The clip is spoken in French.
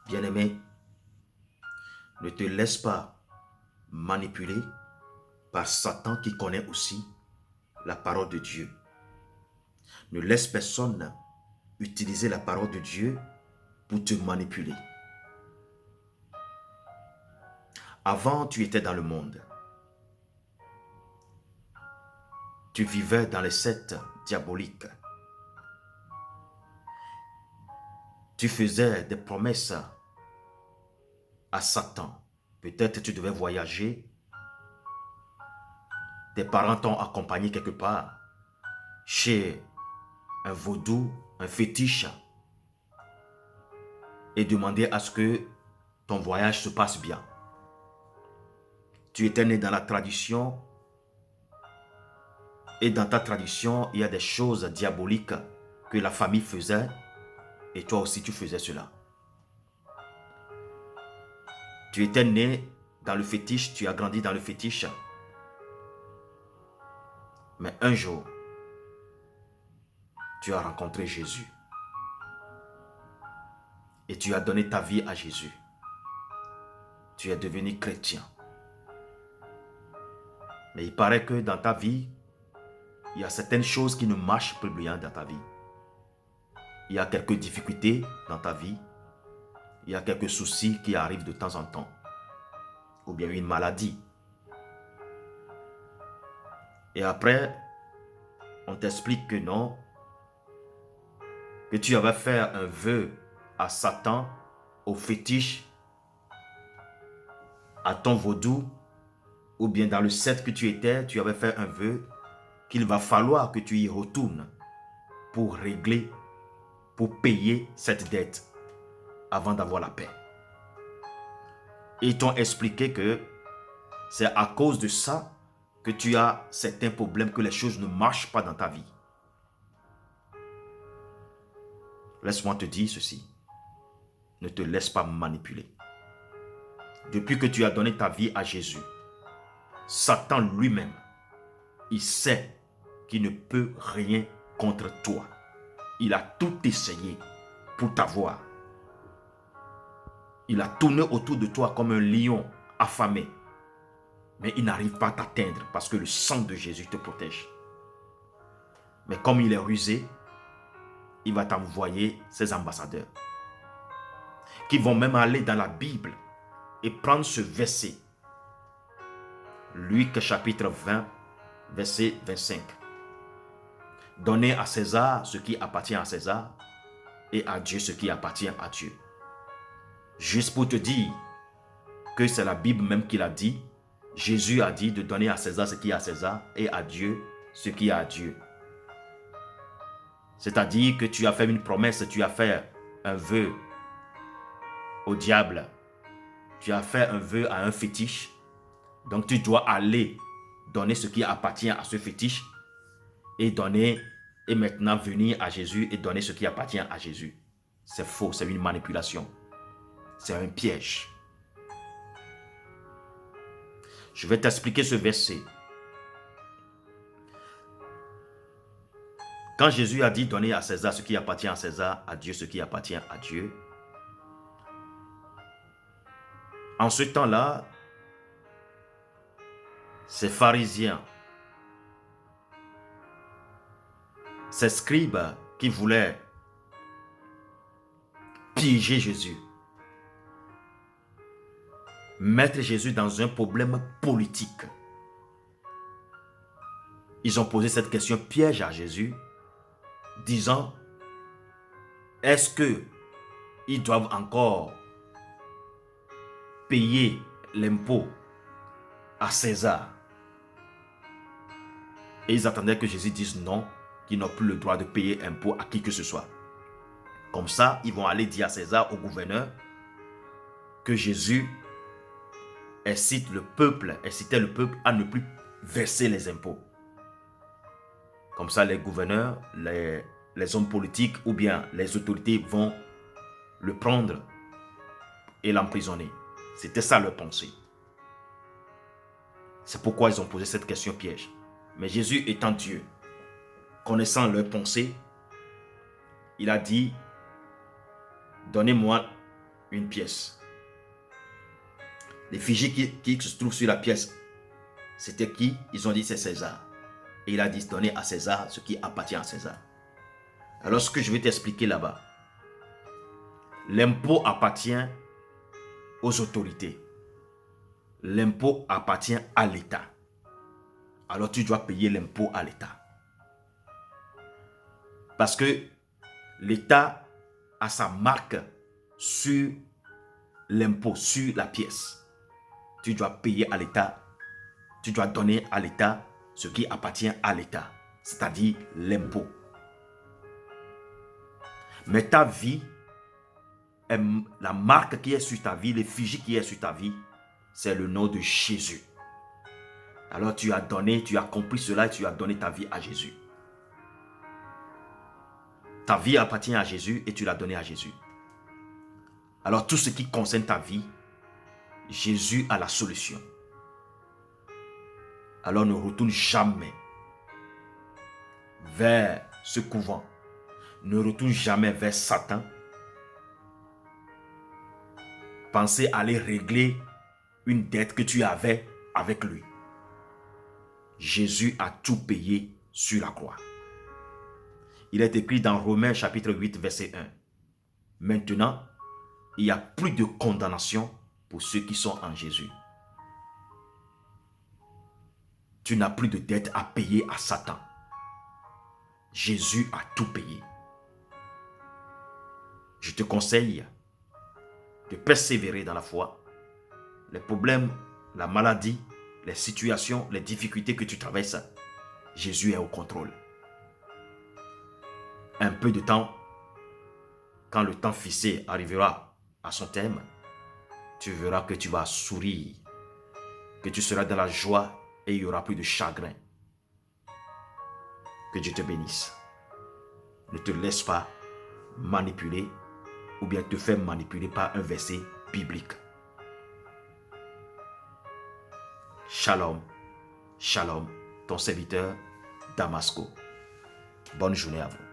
Bien-aimé, ne te laisse pas manipuler par Satan qui connaît aussi la parole de Dieu. Ne laisse personne utiliser la parole de Dieu pour te manipuler. Avant, tu étais dans le monde. Tu vivais dans les sectes diaboliques. Tu faisais des promesses à Satan. Peut-être tu devais voyager. Tes parents t'ont accompagné quelque part chez un vaudou, un fétiche, et demander à ce que ton voyage se passe bien. Tu étais né dans la tradition, et dans ta tradition, il y a des choses diaboliques que la famille faisait, et toi aussi tu faisais cela. Tu étais né dans le fétiche, tu as grandi dans le fétiche. Mais un jour, tu as rencontré Jésus. Et tu as donné ta vie à Jésus. Tu es devenu chrétien. Mais il paraît que dans ta vie, il y a certaines choses qui ne marchent plus bien dans ta vie. Il y a quelques difficultés dans ta vie. Il y a quelques soucis qui arrivent de temps en temps. Ou bien une maladie. Et après, on t'explique que non, que tu avais fait un vœu à Satan, au fétiche, à ton vaudou, ou bien dans le secte que tu étais, tu avais fait un vœu qu'il va falloir que tu y retournes pour régler, pour payer cette dette avant d'avoir la paix. Et ils t'ont expliqué que c'est à cause de ça que tu as certains problèmes, que les choses ne marchent pas dans ta vie. Laisse-moi te dire ceci. Ne te laisse pas manipuler. Depuis que tu as donné ta vie à Jésus, Satan lui-même, il sait qu'il ne peut rien contre toi. Il a tout essayé pour t'avoir. Il a tourné autour de toi comme un lion affamé. Mais il n'arrive pas à t'atteindre parce que le sang de Jésus te protège. Mais comme il est rusé, il va t'envoyer ses ambassadeurs qui vont même aller dans la Bible et prendre ce verset. Luc chapitre 20, verset 25. Donnez à César ce qui appartient à César et à Dieu ce qui appartient à Dieu. Juste pour te dire que c'est la Bible même qui l'a dit. Jésus a dit de donner à César ce qui est à César et à Dieu ce qui est à Dieu. C'est-à-dire que tu as fait une promesse, tu as fait un vœu au diable. Tu as fait un vœu à un fétiche. Donc tu dois aller donner ce qui appartient à ce fétiche et maintenant venir à Jésus et donner ce qui appartient à Jésus. C'est faux, c'est une manipulation. C'est un piège. Je vais t'expliquer ce verset. Quand Jésus a dit donner à César ce qui appartient à César, à Dieu ce qui appartient à Dieu, en ce temps-là, ces pharisiens, ces scribes qui voulaient piéger Jésus, mettre Jésus dans un problème politique. Ils ont posé cette question piège à Jésus, disant, est-ce qu'ils doivent encore payer l'impôt à César? Et ils attendaient que Jésus dise non, qu'ils n'ont plus le droit de payer impôt à qui que ce soit. Comme ça, ils vont aller dire à César, au gouverneur, que Jésus incitait le peuple à ne plus verser les impôts. Comme ça, les gouverneurs, les hommes politiques ou bien les autorités vont le prendre et l'emprisonner. C'était ça leur pensée. C'est pourquoi ils ont posé cette question piège. Mais Jésus étant Dieu, connaissant leurs pensées, il a dit, donnez-moi une pièce. L'effigie qui se trouve sur la pièce, c'était qui? Ils ont dit c'est César. Et il a dit donner à César ce qui appartient à César. Alors ce que je vais t'expliquer là-bas, l'impôt appartient aux autorités. L'impôt appartient à l'État. Alors tu dois payer l'impôt à l'État. Parce que l'État a sa marque sur l'impôt, sur la pièce. Tu dois payer à l'État, tu dois donner à l'État ce qui appartient à l'État, c'est-à-dire l'impôt. Mais ta vie, la marque qui est sur ta vie, l'effigie qui est sur ta vie, c'est le nom de Jésus. Alors tu as donné, tu as compris cela et tu as donné ta vie à Jésus. Ta vie appartient à Jésus et tu l'as donné à Jésus. Alors tout ce qui concerne ta vie, Jésus a la solution. Alors ne retourne jamais vers ce couvent. Ne retourne jamais vers Satan. Pensez aller régler une dette que tu avais avec lui. Jésus a tout payé sur la croix. Il est écrit dans Romains chapitre 8 verset 1. Maintenant, il n'y a plus de condamnation pour ceux qui sont en Jésus. Tu n'as plus de dette à payer à Satan. Jésus a tout payé. Je te conseille de persévérer dans la foi. Les problèmes, la maladie, les situations, les difficultés que tu traverses, Jésus est au contrôle. Un peu de temps, quand le temps fixé arrivera à son terme, tu verras que tu vas sourire, que tu seras dans la joie et il n'y aura plus de chagrin. Que Dieu te bénisse. Ne te laisse pas manipuler ou bien te faire manipuler par un verset biblique. Shalom, shalom, ton serviteur Damasco. Bonne journée à vous.